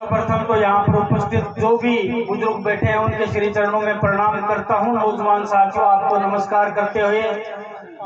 प्रथम तो यहाँ पर उपस्थित जो भी बुजुर्ग बैठे हैं उनके श्री चरणों में प्रणाम करता हूँ। नौजवान साथियों, आपको नमस्कार करते हुए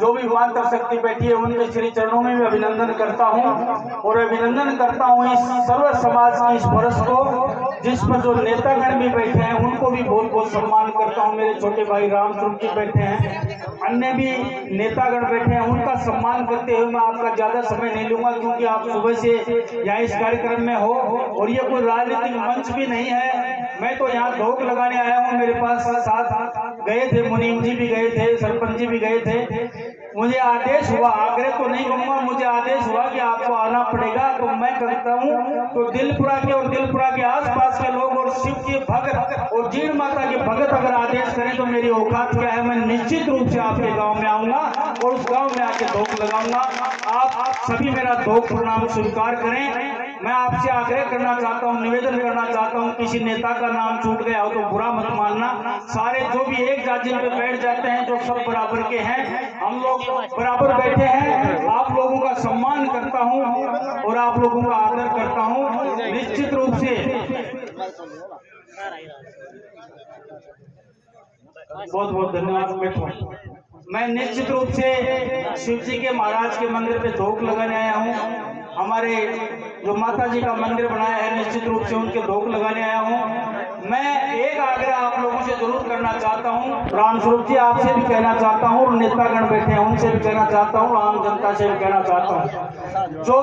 जो भी मातृ शक्ति बैठी है उनके श्री चरणों में भी अभिनंदन करता हूँ और अभिनंदन करता हूँ इस सर्व समाज की इस वर्ष को, जिस पर जो नेतागण भी बैठे हैं उनको भी बहुत बहुत सम्मान करता हूँ। मेरे छोटे भाई रामचंद्र जी बैठे हैं, अन्य भी नेतागण बैठे हैं, उनका सम्मान करते हुए मैं आपका ज्यादा समय नहीं लूंगा, क्योंकि आप सुबह से यहाँ इस कार्यक्रम में हो और ये कोई राजनीतिक मंच भी नहीं है। मैं तो यहाँ धोख लगाने आया हूँ। मेरे पास साथ गए थे, मुनीम जी भी गए थे, सरपंच जी भी गए थे। मुझे आदेश हुआ, आग्रह तो नहीं करूंगा, मुझे आदेश हुआ कि आपको आना पड़ेगा, तो मैं कहता हूँ तो दिलपुरा के और दिलपुरा के आसपास के लोग और शिव के भक्त और जीण माता के भक्त अगर आदेश करें तो मेरी औकात क्या है। मैं निश्चित रूप से आपके गांव में आऊंगा और उस गांव में आके धोख लगाऊंगा। आप सभी मेरा धोख प्रणाम स्वीकार करें। मैं आपसे आग्रह करना चाहता हूं, निवेदन करना चाहता हूं, किसी नेता का नाम छूट गया हो तो बुरा मत मानना। सारे जो भी एक जाजिम पे बैठ जाते हैं, जो सब बराबर के हैं, हम लोग बराबर बैठे हैं। आप लोगों का सम्मान करता हूं और आप लोगों का आदर करता हूं। निश्चित रूप से बहुत बहुत धन्यवाद। मैं निश्चित रूप से शिव जी के महाराज के मंदिर पे धोख लगाने आया हूँ। हमारे जो माता जी का मंदिर बनाया है, निश्चित रूप से उनके धोख लगाने आया हूँ। मैं एक आग्रह आप लोगों से जरूर करना चाहता हूँ, रामस्वरूप जी आपसे भी कहना चाहता हूँ और नेतागण बैठे हैं उनसे भी कहना चाहता हूँ, आम जनता से भी कहना चाहता हूँ। जो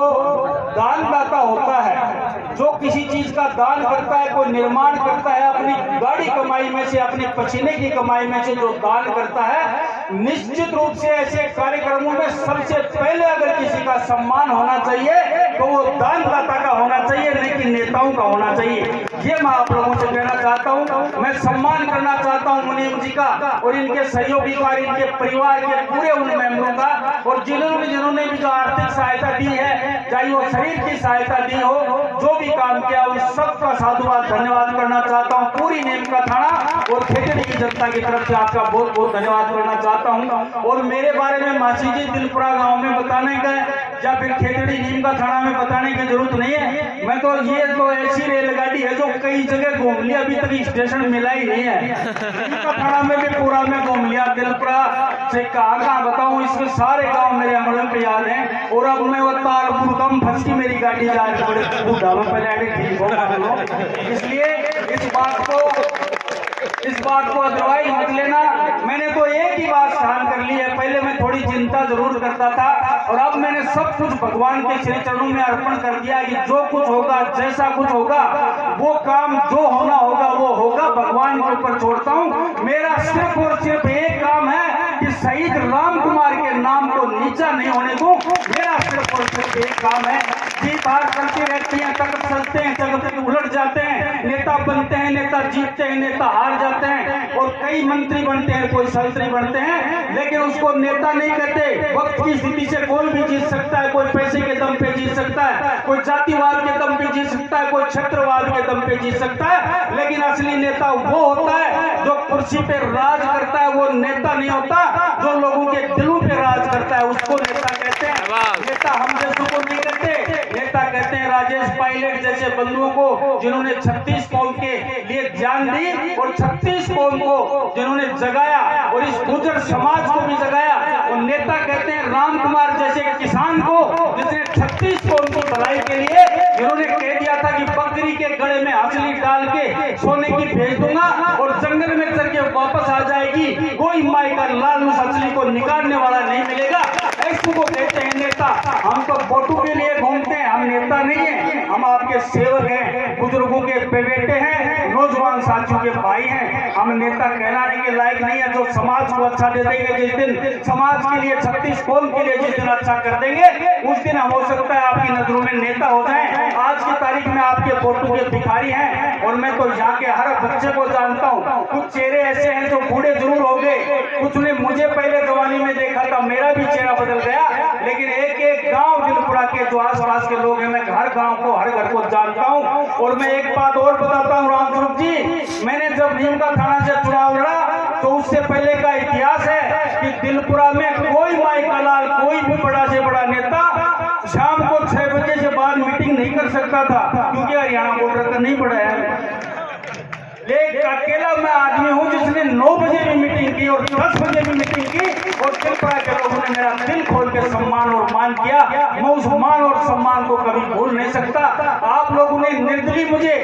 दानदाता होता है, जो किसी चीज का दान करता है, कोई निर्माण करता है, अपनी गाड़ी कमाई में से, अपने पसीने की कमाई में से जो दान करता है, निश्चित रूप से ऐसे कार्यक्रमों में सबसे पहले अगर किसी का सम्मान होना चाहिए तो वो दानदाता का होना चाहिए, नहीं कि नेताओं का होना चाहिए। ये मैं आप लोगों से कहना चाहता हूँ। मैं सम्मान करना चाहता हूँ मुनीम जी का और इनके सहयोगी का, इनके परिवार के पूरे उन मेंबरों का, और जिन्होंने भी जो आर्थिक सहायता दी है, चाहे वो शरीर की सहायता दी हो, जो भी काम किया उन सबका साधुवाद धन्यवाद करना चाहता हूँ। पूरी नीम का थाना और खेतड़ी की जनता की तरफ से आपका बहुत बहुत धन्यवाद करना चाहता हूँ। और मेरे बारे में मासी जी दिलपुरा गांव में बताने का या फिर खेतड़ी नीम का थाना में बताने की जरूरत नहीं है। मैं तो ये तो ऐसी रेलगाड़ी है जो कई जगह घूम लिया, अभी तक स्टेशन मिला ही नहीं है। नीम का थाना में भी पूरा में घूम लिया, दिलपुरा से कहाँ बताऊं, इसमें सारे गांव मेरे अमल पे याद हैं। और अब मैं वो तारपुर कम फंसी मेरी गाड़ी जा रही, बड़े बूढ़ा में पहले ठीक हो। इसलिए इस बात को अदरवाइज मत लेना। मैंने तो एक ही बात सहन कर ली है, पहले मैं थोड़ी चिंता जरूर करता था और अब मैंने सब कुछ भगवान के श्री चरणों में अर्पण कर दिया कि जो कुछ होगा, जैसा कुछ होगा, वो काम जो होना होगा वो होगा, भगवान के ऊपर छोड़ता हूँ। मेरा सिर्फ और सिर्फ एक काम है कि शहीद राम कुमार के नाम को नीचा नहीं होने दूं। मेरा सिर्फ और सिर्फ एक काम है। जीत हार चलती रहती है, तख्त चलते हैं, जगत उलट जाते हैं, नेता बनते हैं, नेता जीतते हैं, नेता हार जाते हैं और कई मंत्री बनते हैं, कोई संतरी बनते हैं, लेकिन उसको नेता नहीं कहते। वक्त की स्थिति से कोई भी जीत सकता है, कोई पैसे के दम पे जीत सकता है, कोई जातिवाद के दम पे जीत सकता है, कोई क्षेत्रवाद के दम पे जीत सकता है, लेकिन असली नेता वो होता है जो कुर्सी पे राज करता है। वो नेता नहीं होता जो लोगों के दिलों पे राज करता है, उसको नेता कहते हैं। नेता हम जैसों को नहीं कहते, नेता कहते हैं राजेश पायलट जैसे बंधुओं को जिन्होंने 36 कौम के लिए जान दी और 36 कौम को जिन्होंने जगाया और इस गुर्जर समाज को भी जगाया। और नेता कहते हैं राम कुमार जैसे किसान को जिसने 36 कौम की भलाई के लिए जिन्होंने कह दिया था कि बकरी के गले में हंसली डाल के सोने की भेज दूंगा और जंगल में चल के वापस आ जाएगी, कोई माई का लाल उस हंसली को निकालने वाला नहीं मिलेगा। ऐसे को कहते हैं नेता। हम तो वोटों के लिए घूमते हैं, हम नेता नहीं है, हम आपके सेवक हैं, बुजुर्गों के बेटे हैं, नौजवान साथियों के भाई हैं। हम नेता कहलाने के लायक नहीं है। जो समाज को अच्छा दे देंगे, जिस दिन समाज के लिए 36 कौम के लिए जिस दिन अच्छा कर देंगे, उस दिन हो सकता है आपकी नजरों में नेता हो जाए। आज की तारीख में आपके वोटों के भिखारी हैं और मैं तो यहाँ के हर बच्चे को जानता हूँ। कुछ चेहरे ऐसे हैं जो बूढ़े जरूर हो गए, कुछ ने मुझे पहले जवानी में देखा था, मेरा भी चेहरा बदल गया, लेकिन एक एक गांव दिलपुरा के जो आसपास के लोग हैं, मैं हर गांव को, हर घर को जानता हूं। और मैं एक बात और बताता हूं रामस्वरूप जी, मैंने जब नीम का थाना से चुनाव लड़ा तो उससे पहले का इतिहास है कि दिलपुरा में कोई माई का लाल, कोई भी बड़ा से बड़ा नेता शाम को 6 बजे से बाद मीटिंग नहीं कर सकता था, क्योंकि हरियाणा बॉर्डर का नहीं पड़ा है। लेकिन अकेला मैं आदमी हूं जिसने 9 बजे भी मीटिंग की और 10 बजे भी मीटिंग की, और त्रिपुरा के लोगों ने मेरा दिल खोल के सम्मान और मान किया। मैं उस मान और सम्मान को कभी भूल नहीं सकता। आप लोगों ने निर्दलीय मुझे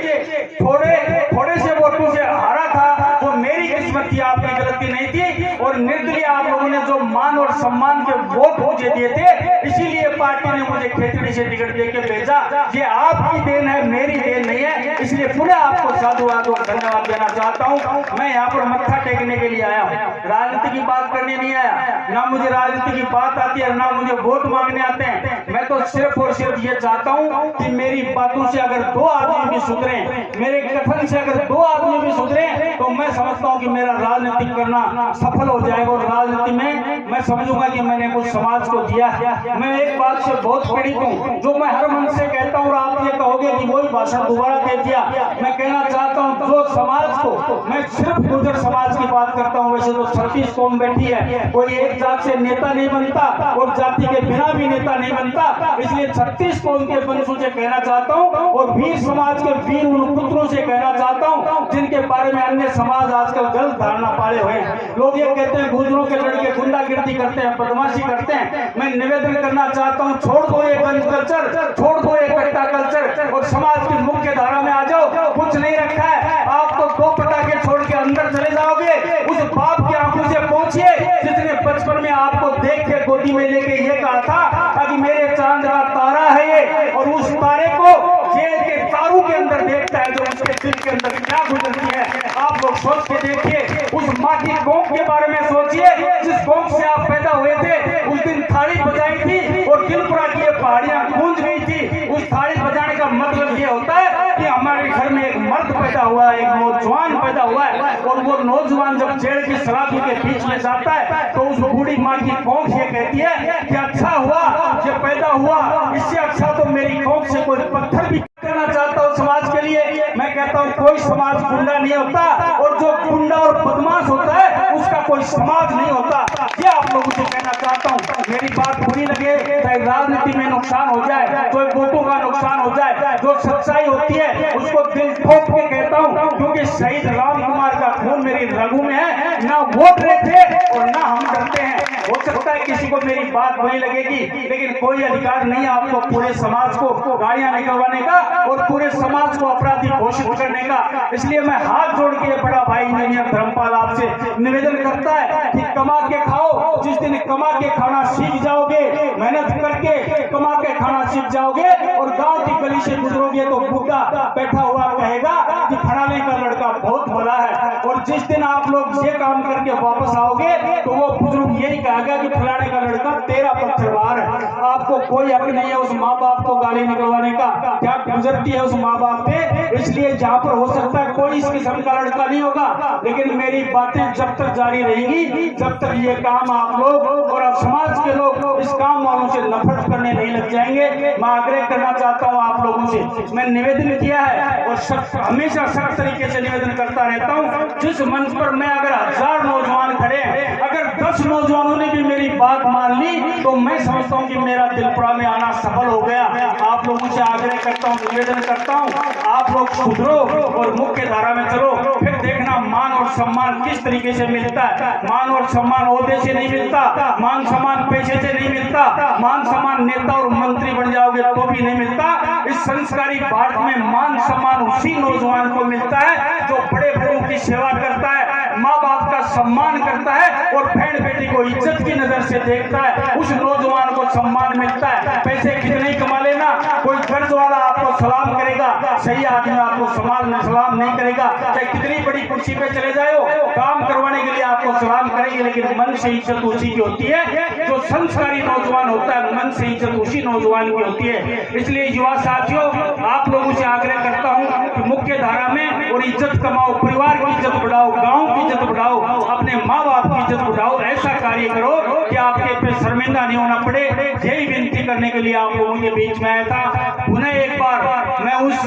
थोड़े से वोटों से हारा था, वो मेरी किस्मत थी, आपकी गलती नहीं थी। और निर्दलीय आप लोगों ने जो मान और सम्मान के वोट मुझे दिए थे, इसीलिए पार्टी ने मुझे खेतड़ी से टिकट देके भेजा। ये आपकी देन है, मेरी देन नहीं है। इसलिए पुनः आपको साधुवाद और धन्यवाद देना चाहता हूँ। मैं यहाँ पर मत्था टेकने के लिए आया हूँ, राजनीति की बात करने नहीं आया। ना मुझे राजनीति की बात आती है, ना मुझे वोट मांगने आते हैं। मैं तो सिर्फ और सिर्फ ये चाहता हूँ कि मेरी बातों से अगर 2 आदमी भी सुधरे, मेरे कथन से अगर 2 आदमी भी सुधरे, तो मैं समझता हूँ कि मेरा राजनीति करना सफल हो जाएगा। और राजनीति में मैं समझूंगा कि मैंने कुछ समाज को दिया है। मैं एक बात से बहुत पीड़ित हूँ, जो मैं हर मन से कहता हूँ, और आप ये कहोगे कि वही भाषण दोबारा कह दिया। मैं कहना चाहता हूँ, जो समाज को, मैं सिर्फ गुर्जर समाज की बात करता हूँ, वैसे तो 36 कौम बैठी है, कोई एक जात से नेता नहीं बनता और जाति के बिना भी नेता नहीं बनता। इसलिए 36 कौम के वंशों से कहना चाहता हूँ, और वीर समाज के वीर उन पुत्रों से कहना चाहता हूँ जिनके बारे में अन्य समाज आजकल गलत धारणा पाले हुए हैं। लोग ये कहते हैं गुर्जरों के लड़के गुंडागिर्दी करते हैं, बदमाशी करते हैं। मैं निवेदन करना चाहता हूँ, छोड़ दो ये गंज कल्चर, छोड़ दो ये कट्टा कल्चर, और समाज की मुख्य धारा में आ जाओ। कुछ नहीं रखा है, आप तो 2 पटाखे छोड़ के अंदर चले जाओगे। उस बाप की आंखों से पहुंचिए जिसने बचपन में आपको देख के गोदी में लेके ये कहा था कि मेरे चांद का तारा है ये, और उस तारे को जेल के तारों के अंदर देखता है, जो उसके दिल के अंदर क्या गुजरती है। आप लोग सोच के देखिए, उस माँ की कौम के बारे में सोचिए, जिस कौम से आप पैदा हुए थे। उस दिन थाली बजाई थी और दिलपुरा की पहाड़ियां गूंज गई थी। उस थाली बजाने का मतलब ये होता है कि हमारे घर में एक मर्द पैदा हुआ है, एक नौजवान पैदा हुआ है, और वो नौजवान जब जेल की शराबी के बीच में जाता है, तो उस बूढ़ी माँ की कौम ये कहती है कि अच्छा हुआ ये पैदा हुआ, इससे अच्छा तो मेरी कौम से कोई पत्थर भी। कहना चाहता हूँ समाज के लिए, मैं कहता हूँ कोई समाज गुंडा नहीं होता, और जो गुंडा और बदमाश होता है उसका कोई समाज नहीं होता। ये आप लोगों से कहना चाहता हूँ। मेरी बात बुरी लगे, चाहे राजनीति में नुकसान हो जाए, कोई वोटों का नुकसान हो जाए, जो सच्चाई होती है उसको दिल ठोक के कहता हूँ, क्योंकि शहीद राम कुमार का खून मेरी रगों में है। ना वोट लेते और ना हम डरते हैं। हो सकता है किसी को मेरी बात बुरी लगेगी, लेकिन कोई अधिकार नहीं है आपको पूरे समाज को गाड़ियां निकलवाने का और पूरे समाज को अपराधी घोषित करने का। इसलिए मैं हाथ जोड़ के बड़ा भाई इंजीनियर धर्मपाल आपसे निवेदन करता है कि कमा के खाओ। जिस दिन कमा के खाना सीख जाओगे, मेहनत करके कमा के खाना सीख जाओगे, और गांव की गली से गुजरोगे, तो बूढ़ा बैठा हुआ कहेगा कि फलाने का लड़का बहुत भला है। और जिस दिन आप लोग ये काम करके वापस आओगे, तो वो बुजुर्ग यही कहेगा कि फलाने का लड़का तेरा पत्थरवार है। आपको कोई हक नहीं है उस माँ बाप को गाली निकलवाने का। क्या गुजरती है उस माँ बाप पे। इसलिए जहाँ पर हो सकता है कोई इस किस्म का लड़का नहीं होगा, लेकिन मेरी बातें जब तक जारी रहेंगी, जब तक ये काम आप लोग और अब समाज के लोग इस काम वालों से नफरत करने नहीं लग जाएंगे। मैं आग्रह करना चाहता हूँ आप लोगों से, मैं निवेदन किया है और हमेशा सख्त तरीके से निवेदन करता रहता हूँ। जिस मंच पर मैं अगर 1000 नौजवान खड़े हैं, अगर 10 नौजवानों ने भी मेरी बात मान ली, तो मैं समझता हूँ कि मेरा दिलपुरा में आना सफल हो गया। आप लोगों से आग्रह करता हूँ, निवेदन करता हूँ, आप लोग सुधरो और मुख्य धारा में चलो। फिर देखना मान और सम्मान किस तरीके से मिलता है। मान और सम्मान ओहदे से नहीं मिलता, मान सम्मान पैसे से नहीं मिलता, मान सम्मान नेता और मंत्री बन जाओगे तो भी नहीं मिलता। इस संस्कारी भारत में मान सम्मान उसी नौजवान को मिलता है जो बड़े बड़ों की सेवा करता है, माँ बाप का सम्मान करता है और बहन बेटी को इज्जत की नजर से देखता है। उस नौजवान को सम्मान मिलता है। पैसे कितने ही कमा लेना, कोई कर्ज वाला आपको सलाम करेगा, सही आदमी आपको समाज में सलाम नहीं करेगा। चाहे कितनी बड़ी कुर्सी पे चले जाओ, काम करवाने के लिए आपको सलाम करेंगे, लेकिन मन से इज्जत उसी की होती है। जो संस्कारी नौजवान होता है, मन से इज्जत उसी नौजवान की होती है। इसलिए युवा साथियों, आप लोगों से आग्रह करता हूँ कि मुख्य धारा में और इज्जत कमाओ, परिवार की इज्जत बढ़ाओ, गाँव की इज्जत बढ़ाओ, अपने माँ बाप की इज्जत बढ़ाओ। ऐसा कार्य करो कि आपके पे शर्मिंदा नहीं होना पड़े, यही विनती करने के लिए आप लोगों के बीच में आया था। पुनः एक बार मैं उस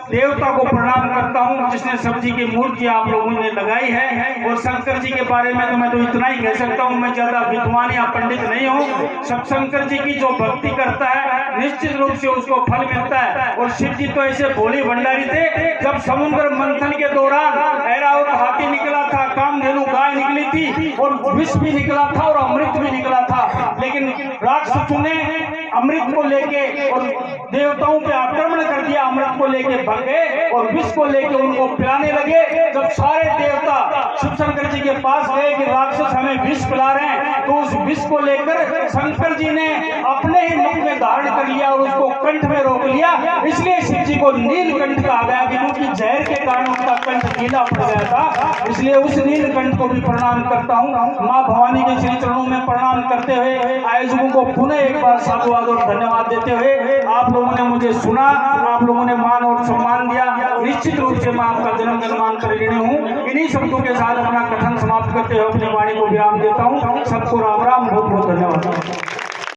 देवता को प्रणाम करता हूँ जिसने सब्जी की मूर्ति आप लोगों ने लगाई है। और शंकर जी के बारे में तो मैं तो इतना ही कह सकता हूँ, मैं ज्यादा विद्वान या पंडित नहीं हूँ। सब शंकर जी की जो भक्ति करता है निश्चित रूप से उसको फल मिलता है। और शिव जी तो ऐसे भोले भंडारी थे, जब समुद्र मंथन के दौरान ऐरावत हाथी निकला था, कामधेनु गाय निकली थी और विष भी निकला था और अमृत भी निकला था, लेकिन राक्षसों ने अमृत को लेके और देवताओं पे आक्रमण कर दिया। अमृत को लेके भाग गए और विष को लेके उनको पिलाने लगे। जब सारे देवता शिव शंकर जी के पास गए कि राक्षस हमें विष पिला रहे हैं, तो उस विष को लेकर शंकर जी ने अपने ही मुख में धारण कर लिया और उसको कंठ में रोक लिया। इसलिए शिव जी को नीलकंठ कहा गया, क्योंकि जहर के कारण उसका कंठ नीला पड़ गया था। इसलिए उस नीलकंठ को भी प्रणाम करता हूँ। माँ भवानी के श्री चरणों में प्रणाम करते हुए आयोजकों को पुनः एक बार साधुवाद और धन्यवाद देते हुए, आप लोगों ने मुझे सुना, आप लोगों ने मान और सम्मान दिया, निश्चित रूप से मैं आपका जन्म जन्मान कर ऋणी हूँ। इन्हीं शब्दों के साथ अपना कथन समाप्त करते हुए अपनी वाणी को विराम देता हूँ। सबको राम राम, बहुत बहुत धन्यवाद।